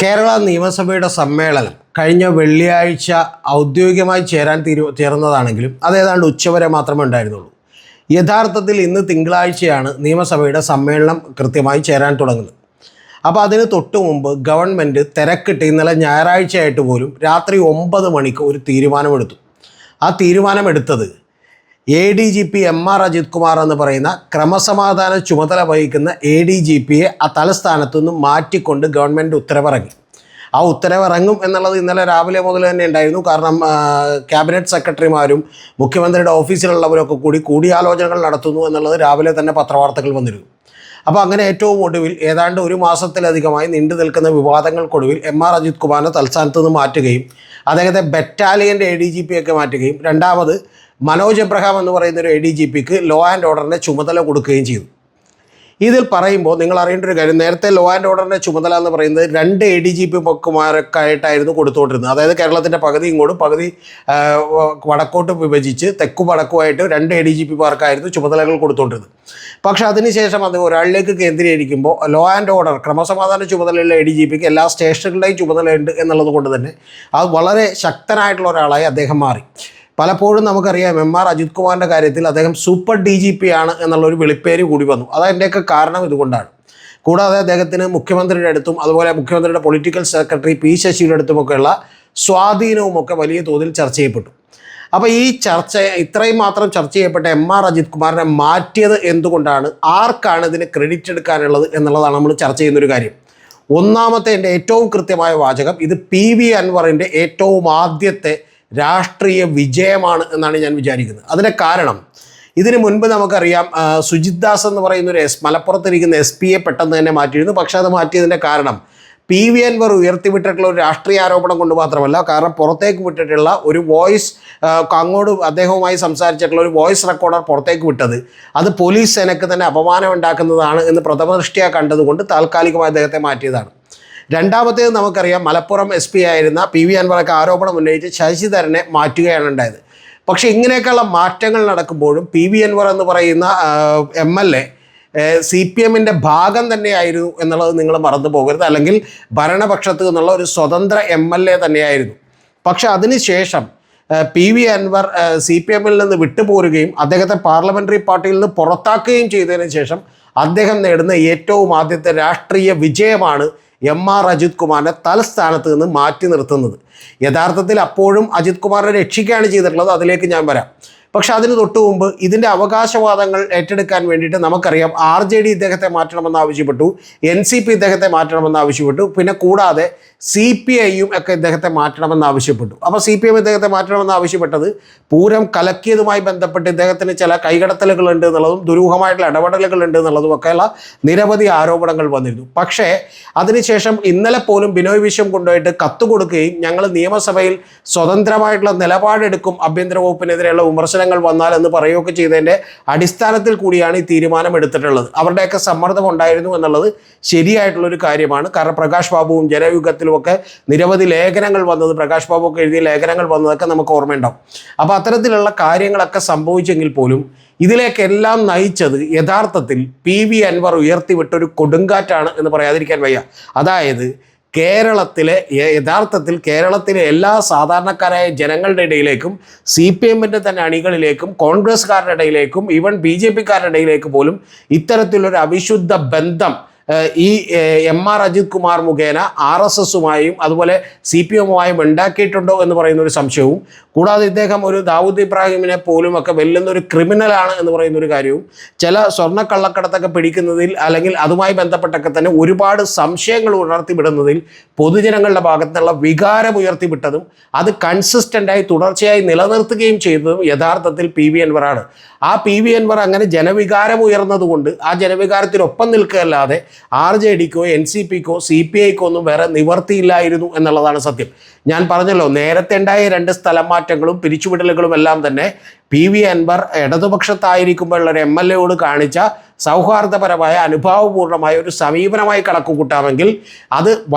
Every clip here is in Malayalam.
കേരള നിയമസഭയുടെ സമ്മേളനം കഴിഞ്ഞ വെള്ളിയാഴ്ച ഔദ്യോഗികമായി ചേർന്നതാണെങ്കിലും അത് ഏതാണ്ട് ഉച്ചവരെ മാത്രമേ ഉണ്ടായിരുന്നുള്ളൂ. യഥാർത്ഥത്തിൽ ഇന്ന് തിങ്കളാഴ്ചയാണ് നിയമസഭയുടെ സമ്മേളനം കൃത്യമായി ചേരാൻ തുടങ്ങുന്നത്. അപ്പോൾ അതിന് തൊട്ടു മുമ്പ് ഗവൺമെൻറ് തിരക്കിട്ട് ഇന്നലെ ഞായറാഴ്ചയായിട്ട് പോലും രാത്രി 9 മണിക്ക് ഒരു തീരുമാനമെടുത്തു. ആ തീരുമാനമെടുത്തത് ADGP MR അജിത് കുമാർ എന്ന് പറയുന്ന ക്രമസമാധാന ചുമതല വഹിക്കുന്ന ADGPയെ ആ തലസ്ഥാനത്തു നിന്ന് മാറ്റിക്കൊണ്ട് ഗവൺമെൻറ് ഉത്തരവിറങ്ങി. ആ ഉത്തരവിറങ്ങും എന്നുള്ളത് ഇന്നലെ രാവിലെ മുതൽ തന്നെ ഉണ്ടായിരുന്നു. കാരണം ക്യാബിനറ്റ് സെക്രട്ടറിമാരും മുഖ്യമന്ത്രിയുടെ ഓഫീസിലുള്ളവരൊക്കെ കൂടിയാലോചനകൾ നടത്തുന്നു എന്നുള്ളത് രാവിലെ തന്നെ പത്രവാർത്തകൾ വന്നിരുന്നു. അപ്പോൾ അങ്ങനെ ഏറ്റവും ഒടുവിൽ ഏതാണ്ട് ഒരു മാസത്തിലധികമായി നീണ്ടു നിൽക്കുന്ന വിവാദങ്ങൾക്കൊടുവിൽ MR അജിത് കുമാറിനെ തലസ്ഥാനത്ത് നിന്ന് മാറ്റുകയും അദ്ദേഹത്തെ ബറ്റാലിയൻ്റെ ADGP ഒക്കെ മാറ്റുകയും രണ്ടാമത് മനോജ് എബ്രഹാം എന്ന് പറയുന്ന ഒരു ADGPക്ക് ലോ ആൻഡ് ഓർഡറിൻ്റെ ചുമതല കൊടുക്കുകയും ചെയ്തു. ഇതിൽ പറയുമ്പോൾ നിങ്ങൾ അറിയേണ്ട ഒരു കാര്യം, നേരത്തെ ലോ ആൻഡ് ഓർഡറിൻ്റെ ചുമതല എന്ന് പറയുന്നത് 2 ADGPമാർക്കായിട്ടായിരുന്നു കൊടുത്തുകൊണ്ടിരുന്നത്. അതായത് കേരളത്തിൻ്റെ പകുതി ഇങ്ങോട്ടും പകുതി വടക്കോട്ട് വിഭജിച്ച് തെക്കു വടക്കുമായിട്ട് 2 ADGPമാർക്കായിരുന്നു ചുമതലകൾ കൊടുത്തുകൊണ്ടിരുന്നത്. പക്ഷേ അതിനുശേഷം അത് ഒരാളിലേക്ക് കേന്ദ്രീകരിക്കുമ്പോൾ ലോ ആൻഡ് ഓർഡർ ക്രമസമാധാന ചുമതലയുള്ള ADGPക്ക് എല്ലാ സ്റ്റേഷനുകളുടെയും ചുമതലയുണ്ട് എന്നുള്ളത് കൊണ്ട് തന്നെ അത് വളരെ ശക്തനായിട്ടുള്ള ഒരാളായി അദ്ദേഹം മാറി. പലപ്പോഴും നമുക്കറിയാം MR അജിത് കുമാറിൻ്റെ കാര്യത്തിൽ അദ്ദേഹം സൂപ്പർ DGP ആണ് എന്നുള്ളൊരു വിളിപ്പേര് കൂടി വന്നു. അതിൻ്റെയൊക്കെ കാരണം ഇതുകൊണ്ടാണ്. കൂടാതെ അദ്ദേഹത്തിന് മുഖ്യമന്ത്രിയുടെ അടുത്തും അതുപോലെ മുഖ്യമന്ത്രിയുടെ പൊളിറ്റിക്കൽ സെക്രട്ടറി P ശശിയുടെ അടുത്തുമൊക്കെയുള്ള സ്വാധീനവുമൊക്കെ വലിയ തോതിൽ ചർച്ച ചെയ്യപ്പെട്ടു. അപ്പോൾ ഈ ചർച്ച ഇത്രയും മാത്രം ചർച്ച ചെയ്യപ്പെട്ട MR അജിത് കുമാറിനെ മാറ്റിയത് എന്തുകൊണ്ടാണ്, ആർക്കാണ് ഇതിന് ക്രെഡിറ്റ് എടുക്കാനുള്ളത് എന്നുള്ളതാണ് നമ്മൾ ചർച്ച ചെയ്യുന്നൊരു കാര്യം. ഒന്നാമത്തെ എൻ്റെ ഏറ്റവും കൃത്യമായ വാചകം, ഇത് PV അൻവറിൻ്റെ ഏറ്റവും ആദ്യത്തെ രാഷ്ട്രീയ വിജയമാണ് എന്നാണ് ഞാൻ വിചാരിക്കുന്നത്. അതിൻ്റെ കാരണം, ഇതിന് മുൻപ് നമുക്കറിയാം സുജിത് ദാസ് എന്ന് പറയുന്ന ഒരു മലപ്പുറത്തിരിക്കുന്ന SP പെട്ടെന്ന് തന്നെ മാറ്റിയിരുന്നു. പക്ഷേ അത് മാറ്റിയതിൻ്റെ കാരണം PV അൻവർ ഉയർത്തിവിട്ടിട്ടുള്ള ഒരു രാഷ്ട്രീയ ആരോപണം കൊണ്ട് മാത്രമല്ല, കാരണം പുറത്തേക്ക് വിട്ടിട്ടുള്ള ഒരു വോയിസ്, അങ്ങോട്ട് അദ്ദേഹവുമായി സംസാരിച്ചിട്ടുള്ള ഒരു വോയിസ് റെക്കോർഡർ പുറത്തേക്ക് വിട്ടത് അത് പോലീസ് സേനയ്ക്ക് തന്നെ അപമാനം ഉണ്ടാക്കുന്നതാണ് എന്ന് പ്രഥമദൃഷ്ട്യാ കണ്ടതുകൊണ്ട് താൽക്കാലികമായി അദ്ദേഹത്തെ മാറ്റിയതാണ്. രണ്ടാമത്തേത് നമുക്കറിയാം, മലപ്പുറം SP ആയിരുന്ന PV അൻവറൊക്കെ ആരോപണം ഉന്നയിച്ച് ശശിധരനെ മാറ്റുകയാണ് ഉണ്ടായത്. പക്ഷേ ഇങ്ങനെയൊക്കെയുള്ള മാറ്റങ്ങൾ നടക്കുമ്പോഴും PV അൻവർ എന്ന് പറയുന്ന MLA CPMൻ്റെ ഭാഗം തന്നെയായിരുന്നു എന്നുള്ളത് നിങ്ങൾ മറന്നു പോകരുത്. അല്ലെങ്കിൽ ഭരണപക്ഷത്ത് നിന്നുള്ള ഒരു സ്വതന്ത്ര MLA തന്നെയായിരുന്നു. പക്ഷെ അതിനുശേഷം PV അൻവർ CPMൽ നിന്ന് വിട്ടുപോരുകയും അദ്ദേഹത്തെ പാർലമെൻ്ററി പാർട്ടിയിൽ നിന്ന് പുറത്താക്കുകയും ചെയ്തതിന് ശേഷം അദ്ദേഹം നേടുന്ന ഏറ്റവും ആദ്യത്തെ രാഷ്ട്രീയ വിജയമാണ് MR അജിത് കുമാറിനെ തലസ്ഥാനത്ത് നിന്ന് മാറ്റി നിർത്തുന്നത്. യഥാർത്ഥത്തിൽ അപ്പോഴും അജിത് കുമാറിനെ രക്ഷിക്കുകയാണ് ചെയ്തിട്ടുള്ളത്, അതിലേക്ക് ഞാൻ വരാം. പക്ഷെ അതിന് തൊട്ടു മുമ്പ് ഇതിൻ്റെ അവകാശവാദങ്ങൾ ഏറ്റെടുക്കാൻ വേണ്ടിയിട്ട് നമുക്കറിയാം RJD ഇദ്ദേഹത്തെ മാറ്റണമെന്ന് ആവശ്യപ്പെട്ടു, NCP ഇദ്ദേഹത്തെ മാറ്റണമെന്ന് ആവശ്യപ്പെട്ടു, പിന്നെ കൂടാതെ CPIയും ഒക്കെ ഇദ്ദേഹത്തെ മാറ്റണമെന്ന് ആവശ്യപ്പെട്ടു. അപ്പോൾ CPM ഇദ്ദേഹത്തെ മാറ്റണമെന്ന് ആവശ്യപ്പെട്ടത് പൂരം കലക്കിയതുമായി ബന്ധപ്പെട്ട് ഇദ്ദേഹത്തിന് ചില കൈകടത്തലുകളുണ്ട് എന്നുള്ളതും ദുരൂഹമായിട്ടുള്ള ഇടപെടലുകളുണ്ട് എന്നുള്ളതും ഒക്കെയുള്ള നിരവധി ആരോപണങ്ങൾ വന്നിരുന്നു. പക്ഷേ അതിനുശേഷം ഇന്നലെ പോലും ബിനോയ് വിശ്വം കൊണ്ടുപോയിട്ട് കത്ത് കൊടുക്കുകയും ഞങ്ങൾ നിയമസഭയിൽ സ്വതന്ത്രമായിട്ടുള്ള നിലപാടെടുക്കും ആഭ്യന്തര വകുപ്പിനെതിരെയുള്ള വിമർശനങ്ങൾ വന്നാൽ എന്ന് പറയുകയൊക്കെ ചെയ്തതിൻ്റെ അടിസ്ഥാനത്തിൽ കൂടിയാണ് ഈ തീരുമാനം എടുത്തിട്ടുള്ളത്. അവരുടെയൊക്കെ സമ്മർദ്ദം ഉണ്ടായിരുന്നു എന്നുള്ളത് ശരിയായിട്ടുള്ളൊരു കാര്യമാണ്. കാരണം പ്രകാശ് ബാബുവും ജനയുഗത്തിലും ഒക്കെ നിരവധി ലേഖനങ്ങൾ വന്നത്, പ്രകാശ് ബാബു ഒക്കെ എഴുതിയ ലേഖനങ്ങൾ വന്നതൊക്കെ നമുക്ക് ഓർമ്മയുണ്ടാവും. അപ്പോൾ അത്തരത്തിലുള്ള കാര്യങ്ങളൊക്കെ സംഭവിച്ചെങ്കിൽ പോലും ഇതിലേക്കെല്ലാം നയിച്ചത് യഥാർത്ഥത്തിൽ PV അൻവർ ഉയർത്തിവിട്ടൊരു കൊടുങ്കാറ്റാണ് എന്ന് പറയാതിരിക്കാൻ വയ്യ. അതായത് യഥാർത്ഥത്തിൽ കേരളത്തിലെ എല്ലാ സാധാരണക്കാരായ ജനങ്ങളുടെ ഇടയിലേക്കും CPMൻ്റെ തന്നെ അണികളിലേക്കും കോൺഗ്രസ്സുകാരുടെ ഇടയിലേക്കും ഈവൻ BJPക്കാരുടെ ഇടയിലേക്ക് പോലും ഇത്തരത്തിലൊരു അവിശുദ്ധ ബന്ധം ഈ MR അജിത് കുമാർ മുഖേന RSSുമായും അതുപോലെ CPMുമായും ഉണ്ടാക്കിയിട്ടുണ്ടോ എന്ന് പറയുന്ന ഒരു സംശയവും, കൂടാതെ ഇദ്ദേഹം ഒരു ദാവൂദ് ഇബ്രാഹിമിനെ പോലും ഒക്കെ വെല്ലുന്ന ഒരു ക്രിമിനലാണ് എന്ന് പറയുന്നൊരു കാര്യവും, ചില സ്വർണ്ണക്കള്ളക്കടത്തൊക്കെ പിടിക്കുന്നതിൽ അല്ലെങ്കിൽ അതുമായി ബന്ധപ്പെട്ടൊക്കെ തന്നെ ഒരുപാട് സംശയങ്ങൾ ഉണർത്തിവിടുന്നതിൽ പൊതുജനങ്ങളുടെ ഭാഗത്തുനിന്നുള്ള വികാരം ഉയർത്തിവിട്ടതും അത് കൺസിസ്റ്റൻ്റായി തുടർച്ചയായി നിലനിർത്തുകയും ചെയ്തതും യഥാർത്ഥത്തിൽ PV അൻവറാണ്. ആ PV അൻവർ അങ്ങനെ ജനവികാരം ഉയർന്നതുകൊണ്ട് ആ ജനവികാരത്തിനൊപ്പം നിൽക്കുകയല്ലാതെ RJDക്കോ NCPക്കോ CPIക്കോ ഒന്നും വേറെ നിവർത്തിയില്ലായിരുന്നു എന്നുള്ളതാണ് സത്യം. ഞാൻ പറഞ്ഞല്ലോ, നേരത്തെ ഉണ്ടായ 2 സ്ഥലം മാറ്റങ്ങളും പിരിച്ചുവിടലുകളും എല്ലാം തന്നെ PV അൻവർ ഇടതുപക്ഷത്തായിരിക്കുമ്പോഴുള്ള ഒരു MLAയോട് കാണിച്ച സൗഹാർദ്ദപരമായ അനുഭാവപൂർണ്ണമായ ഒരു സമീപനമായി കണക്കുകൂട്ടാമെങ്കിൽ അത്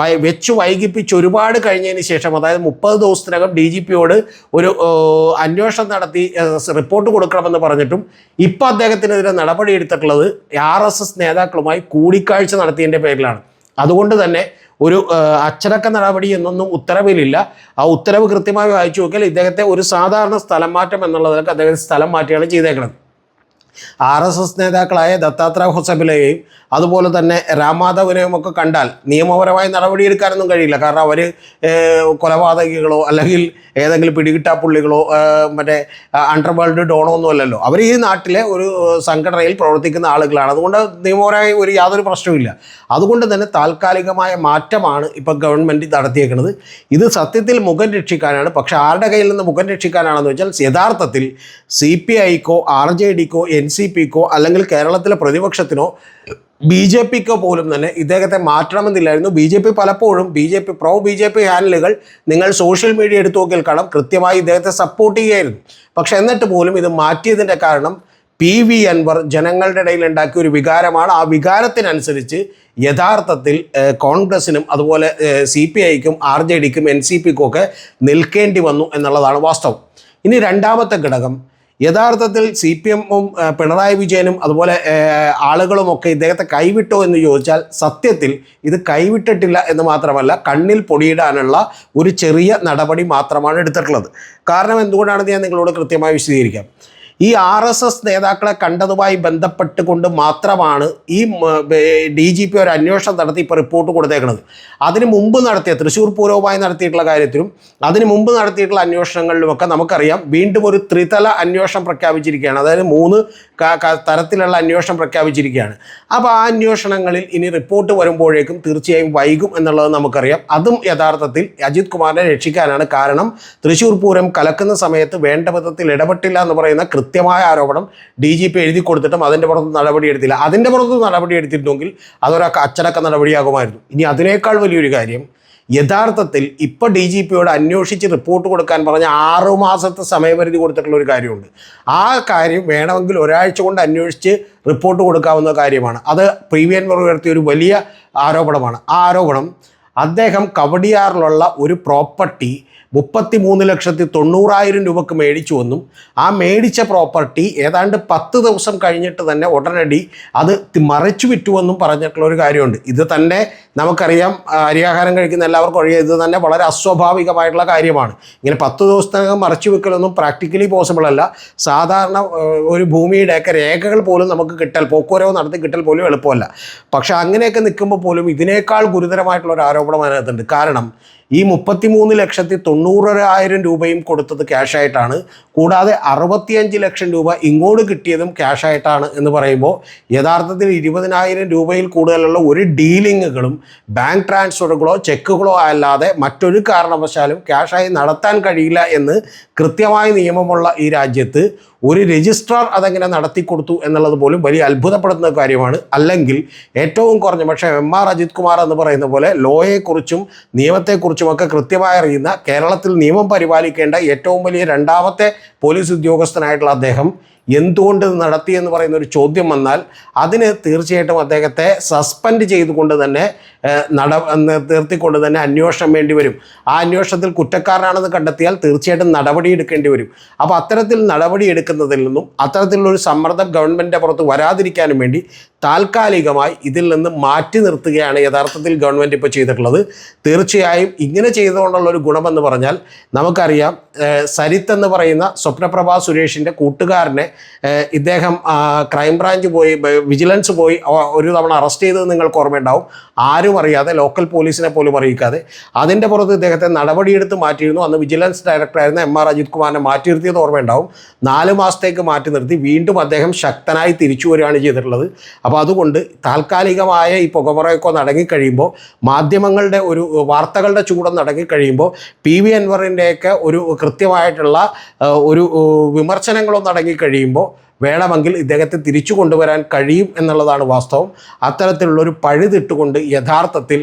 വെച്ചു വൈകിപ്പിച്ച് ഒരുപാട് കഴിഞ്ഞതിന് ശേഷം, അതായത് 30 ദിവസത്തിനകം DGPയോട് ഒരു അന്വേഷണം നടത്തി റിപ്പോർട്ട് കൊടുക്കണമെന്ന് പറഞ്ഞിട്ടും ഇപ്പോൾ അദ്ദേഹത്തിനെതിരെ നടപടിയെടുത്തിട്ടുള്ളത് RSS നേതാക്കളുമായി കൂടിക്കാഴ്ച നടത്തിയതിൻ്റെ പേരിലാണ്. അതുകൊണ്ട് തന്നെ ഒരു അച്ചടക്ക നടപടി എന്നൊന്നും ഉത്തരവിലില്ല. ആ ഉത്തരവ് കൃത്യമായി വായിച്ചു നോക്കിയാൽ ഇദ്ദേഹത്തെ ഒരു സാധാരണ സ്ഥലം മാറ്റം എന്നുള്ളതിലേക്ക് അദ്ദേഹം സ്ഥലം മാറ്റിയാണ് ചെയ്തേക്കുന്നത്. RSS നേതാക്കളായ ദത്താത്രേയ ഹൊസബലയെയും അതുപോലെ തന്നെ രാംമാധവനെയും ഒക്കെ കണ്ടാൽ നിയമപരമായി നടപടിയെടുക്കാനൊന്നും കഴിയില്ല. കാരണം അവർ കൊലപാതകികളോ അല്ലെങ്കിൽ ഏതെങ്കിലും പിടികിട്ടാപ്പുള്ളികളോ മറ്റേ അണ്ടർവേൾഡ് ഡോണോ ഒന്നും അല്ലല്ലോ. അവർ ഈ നാട്ടിലെ ഒരു സംഘടനയിൽ പ്രവർത്തിക്കുന്ന ആളുകളാണ്. അതുകൊണ്ട് നിയമപരമായി യാതൊരു പ്രശ്നവുമില്ല. അതുകൊണ്ട് തന്നെ താൽക്കാലികമായ മാറ്റമാണ് ഇപ്പം ഗവൺമെൻറ് നടത്തിയേക്കുന്നത്. ഇത് സത്യത്തിൽ മുഖം രക്ഷിക്കാനാണ്. പക്ഷേ ആരുടെ കയ്യിൽ നിന്ന് മുഖം രക്ഷിക്കാനാണെന്ന് വെച്ചാൽ യഥാർത്ഥത്തിൽ CPIക്കോ RJDക്കോ NCPക്കോ അല്ലെങ്കിൽ കേരളത്തിലെ പ്രതിപക്ഷത്തിനോ BJPക്കോ പോലും തന്നെ ഇദ്ദേഹത്തെ മാറ്റണമെന്നില്ലായിരുന്നു. BJP പലപ്പോഴും പ്രോ BJP ഹാൻഡിലുകൾ നിങ്ങൾ സോഷ്യൽ മീഡിയ എടുത്തു നോക്കിയാൽ കാണാം, കൃത്യമായി ഇദ്ദേഹത്തെ സപ്പോർട്ട് ചെയ്യുകയായിരുന്നു. പക്ഷെ എന്നിട്ട് പോലും ഇത് മാറ്റിയതിൻ്റെ കാരണം PV അൻവർ ജനങ്ങളുടെ ഇടയിൽ ഉണ്ടാക്കിയ ഒരു വികാരമാണ്. ആ വികാരത്തിനനുസരിച്ച് യഥാർത്ഥത്തിൽ കോൺഗ്രസിനും അതുപോലെ CPIക്കും RJDക്കും NCPക്കും ഒക്കെ നിൽക്കേണ്ടി വന്നു എന്നുള്ളതാണ് വാസ്തവം. ഇനി രണ്ടാമത്തെ ഘടകം, യഥാർത്ഥത്തിൽ CPMഉം പിണറായി വിജയനും അതുപോലെ ആളുകളുമൊക്കെ ഇദ്ദേഹത്തെ കൈവിട്ടോ എന്ന് ചോദിച്ചാൽ സത്യത്തിൽ ഇത് കൈവിട്ടിട്ടില്ല എന്ന് മാത്രമല്ല, കണ്ണിൽ പൊടിയിടാനുള്ള ഒരു ചെറിയ നടപടി മാത്രമാണ് എടുത്തിട്ടുള്ളത്. കാരണം എന്തുകൊണ്ടാണെന്ന് ഞാൻ നിങ്ങളോട് കൃത്യമായി വിശദീകരിക്കാം. ഈ RSS നേതാക്കളെ കണ്ടതുമായി ബന്ധപ്പെട്ടുകൊണ്ട് മാത്രമാണ് ഈ DGP ഒരു അന്വേഷണം നടത്തി ഇപ്പോൾ റിപ്പോർട്ട് കൊടുത്തേക്കുന്നത്. അതിന് മുമ്പ് നടത്തിയ തൃശ്ശൂർ പൂരവുമായി നടത്തിയിട്ടുള്ള കാര്യത്തിലും അതിന് മുമ്പ് നടത്തിയിട്ടുള്ള അന്വേഷണങ്ങളിലുമൊക്കെ നമുക്കറിയാം വീണ്ടും ഒരു ത്രിതല അന്വേഷണം പ്രഖ്യാപിച്ചിരിക്കുകയാണ്. അതായത് 3 തരത്തിലുള്ള അന്വേഷണം പ്രഖ്യാപിച്ചിരിക്കുകയാണ്. അപ്പോൾ ആ അന്വേഷണങ്ങളിൽ ഇനി റിപ്പോർട്ട് വരുമ്പോഴേക്കും തീർച്ചയായും വൈകും എന്നുള്ളത് നമുക്കറിയാം. അതും യഥാർത്ഥത്തിൽ അജിത് കുമാറിനെ രക്ഷിക്കാനാണ്. കാരണം തൃശ്ശൂർ പൂരം കലക്കുന്ന സമയത്ത് വേണ്ട വിധത്തിൽ ഇടപെട്ടില്ല എന്ന് പറയുന്ന കൃത്യമായ ആരോപണം DGP എഴുതി കൊടുത്തിട്ടും അതിൻ്റെ പുറത്ത് നടപടിയെടുത്തില്ല. അതിൻ്റെ പുറത്ത് നടപടിയെടുത്തിരുന്നെങ്കിൽ അതൊരു അച്ചടക്ക നടപടിയാകുമായിരുന്നു. ഇനി അതിനേക്കാൾ വലിയൊരു കാര്യം, യഥാർത്ഥത്തിൽ ഇപ്പോൾ DGPയോട് അന്വേഷിച്ച് റിപ്പോർട്ട് കൊടുക്കാൻ പറഞ്ഞ 6 മാസത്തെ സമയപരിധി കൊടുത്തിട്ടുള്ള ഒരു കാര്യമുണ്ട്. ആ കാര്യം വേണമെങ്കിൽ ഒരാഴ്ച കൊണ്ട് അന്വേഷിച്ച് റിപ്പോർട്ട് കൊടുക്കാവുന്ന കാര്യമാണ്. അത് PV അൻവർ ഉയർത്തിയ ഒരു വലിയ ആരോപണമാണ്. ആ ആരോപണം, അദ്ദേഹം കവടിയാറിലുള്ള ഒരു പ്രോപ്പർട്ടി 33,90,000 രൂപക്ക് മേടിച്ചുവെന്നും ആ മേടിച്ച പ്രോപ്പർട്ടി ഏതാണ്ട് 10 ദിവസം കഴിഞ്ഞിട്ട് തന്നെ ഉടനടി അത് മറിച്ചു വിറ്റുവെന്നും പറഞ്ഞിട്ടുള്ള ഒരു കാര്യമുണ്ട്. ഇത് തന്നെ നമുക്കറിയാം, അരിയാഹാരം കഴിക്കുന്ന എല്ലാവർക്കും അറിയാം, ഇത് തന്നെ വളരെ അസ്വാഭാവികമായിട്ടുള്ള കാര്യമാണ്. ഇങ്ങനെ 10 ദിവസത്തിനകം മറിച്ചു വെക്കലൊന്നും പ്രാക്ടിക്കലി പോസിബിൾ അല്ല. സാധാരണ ഒരു ഭൂമിയുടെയൊക്കെ രേഖകൾ പോലും നമുക്ക് കിട്ടൽ, പോക്കുവരവ് നടത്തി കിട്ടൽ പോലും എളുപ്പമല്ല. പക്ഷെ അങ്ങനെയൊക്കെ നിൽക്കുമ്പോൾ പോലും ഇതിനേക്കാൾ ഗുരുതരമായിട്ടുള്ള ഒരു ആരോപണം അതിനകത്തുണ്ട്. കാരണം ഈ 33,90,000 രൂപയും കൊടുത്തത് ക്യാഷായിട്ടാണ്. കൂടാതെ 65 ലക്ഷം രൂപ ഇങ്ങോട്ട് കിട്ടിയതും ക്യാഷായിട്ടാണ് എന്ന് പറയുമ്പോൾ യഥാർത്ഥത്തിൽ 20,000 രൂപയിൽ കൂടുതലുള്ള ഒരു ഡീലിങ്ങുകളും ബാങ്ക് ട്രാൻസ്ഫറുകളോ ചെക്കുകളോ അല്ലാതെ മറ്റൊരു കാരണവശാലും ക്യാഷായി നടത്താൻ കഴിയില്ല എന്ന് കൃത്യമായ നിയമമുള്ള ഈ രാജ്യത്ത് ഒരു രജിസ്ട്രാർ അതെങ്ങനെ നടത്തിക്കൊടുത്തു എന്നുള്ളത് പോലും വലിയ അത്ഭുതപ്പെടുന്ന കാര്യമാണ്. അല്ലെങ്കിൽ ഏറ്റവും കുറഞ്ഞ പക്ഷേ MR അജിത് കുമാർ എന്ന് പറയുന്ന പോലെ ലോയെക്കുറിച്ചും നിയമത്തെക്കുറിച്ചുമൊക്കെ കൃത്യമായി അറിയുന്ന, കേരളത്തിൽ നിയമം പരിപാലിക്കേണ്ട ഏറ്റവും വലിയ രണ്ടാമത്തെ പോലീസ് ഉദ്യോഗസ്ഥനായിട്ടുള്ള അദ്ദേഹം എന്തുകൊണ്ട് നടത്തിയെന്ന് പറയുന്ന ഒരു ചോദ്യം വന്നാൽ അതിന് തീർച്ചയായിട്ടും അദ്ദേഹത്തെ സസ്പെൻഡ് ചെയ്തുകൊണ്ട് തന്നെ നിർത്തിക്കൊണ്ട് തന്നെ അന്വേഷണം വേണ്ടി വരും. ആ അന്വേഷണത്തിൽ കുറ്റക്കാരനാണെന്ന് കണ്ടെത്തിയാൽ തീർച്ചയായിട്ടും നടപടി എടുക്കേണ്ടി വരും. അപ്പോൾ അത്തരത്തിൽ നടപടി എടുക്കുന്നതിൽ നിന്നും അത്തരത്തിലുള്ളൊരു സമ്മർദ്ദം ഗവൺമെൻറ്റിൻ്റെ പുറത്ത് വരാതിരിക്കാനും വേണ്ടി താൽക്കാലികമായി ഇതിൽ നിന്ന് മാറ്റി നിർത്തുകയാണ് യഥാർത്ഥത്തിൽ ഗവൺമെൻറ് ഇപ്പോൾ ചെയ്തിട്ടുള്ളത്. തീർച്ചയായും ഇങ്ങനെ ചെയ്തുകൊണ്ടുള്ളൊരു ഗുണമെന്ന് പറഞ്ഞാൽ നമുക്കറിയാം, സരിത്ത് എന്ന് പറയുന്ന സ്വപ്നപ്രഭ സുരേഷിൻ്റെ കൂട്ടുകാരനെ ഇദ്ദേഹം ക്രൈംബ്രാഞ്ച് പോയി, വിജിലൻസ് പോയി ഒരു തവണ അറസ്റ്റ് ചെയ്തത് നിങ്ങൾക്ക് ഓർമ്മയുണ്ടാവും. ആരും അറിയാതെ, ലോക്കൽ പോലീസിനെ പോലും അറിയിക്കാതെ അതിൻ്റെ പുറത്ത് ഇദ്ദേഹത്തെ നടപടിയെടുത്ത് മാറ്റിയിരുന്നു. അന്ന് വിജിലൻസ് ഡയറക്ടറായിരുന്ന MR അജിത് കുമാറിനെ മാറ്റി നിർത്തിയത് ഓർമ്മയുണ്ടാവും. 4 മാസത്തേക്ക് മാറ്റി നിർത്തി വീണ്ടും അദ്ദേഹം ശക്തനായി തിരിച്ചു വരികയാണ് ചെയ്തിട്ടുള്ളത്. അപ്പോൾ അതുകൊണ്ട് താൽക്കാലികമായ ഈ പുകമറയൊക്കെ നടങ്ങിക്കഴിയുമ്പോൾ, മാധ്യമങ്ങളുടെ ഒരു വാർത്തകളുടെ ചൂടം നടങ്ങിക്കഴിയുമ്പോൾ, PV അൻവറിൻ്റെയൊക്കെ ഒരു കൃത്യമായിട്ടുള്ള ഒരു വിമർശനങ്ങളൊന്നും അടങ്ങിക്കഴിയുമ്പോൾ വേണമെങ്കിൽ ഇദ്ദേഹത്തെ തിരിച്ചു കൊണ്ടുവരാൻ കഴിയും എന്നുള്ളതാണ് വാസ്തവം. അത്തരത്തിലുള്ളൊരു പഴുതിട്ടുകൊണ്ട് യഥാർത്ഥത്തിൽ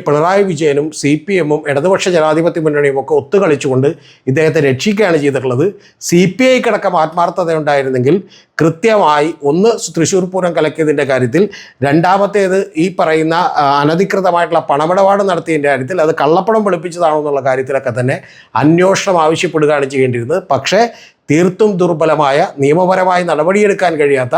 പിണറായി വിജയനും CPMഉം ഇടതുപക്ഷ ജനാധിപത്യ മുന്നണിയും ഒക്കെ ഒത്തുകളിച്ചുകൊണ്ട് ഇദ്ദേഹത്തെ രക്ഷിക്കുകയാണ് ചെയ്തിട്ടുള്ളത്. CPIക്കടക്കം ആത്മാർത്ഥതയുണ്ടായിരുന്നെങ്കിൽ കൃത്യമായി ഒന്ന് തൃശ്ശൂർ പൂരം കലക്കിയതിൻ്റെ കാര്യത്തിൽ, രണ്ടാമത്തേത് ഈ പറയുന്ന അനധികൃതമായിട്ടുള്ള പണമിടപാട് നടത്തിയതിൻ്റെ കാര്യത്തിൽ, അത് കള്ളപ്പണം വെളുപ്പിച്ചതാണോ എന്നുള്ള കാര്യത്തിലൊക്കെ തന്നെ അന്വേഷണം ആവശ്യപ്പെടുകയാണ് ചെയ്യേണ്ടിയിരുന്നത്. പക്ഷേ തീർത്തും ദുർബലമായ, നിയമപരമായി നടപടിയെടുക്കാൻ കഴിയാത്ത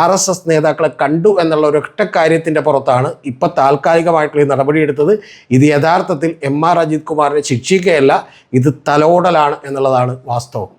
RSS നേതാക്കളെ കണ്ടു എന്നുള്ള ഒരൊറ്റ കാര്യത്തിൻ്റെ പുറത്താണ് ഇപ്പോൾ താൽക്കാലികമായിട്ടുള്ള ഈ നടപടി നടപടിയെടുത്തത്. ഇത് യഥാർത്ഥത്തിൽ എം ആർ അജിത് കുമാറിനെ ശിക്ഷിക്കുകയല്ല, ഇത് തലോടലാണ് എന്നുള്ളതാണ് വാസ്തവം.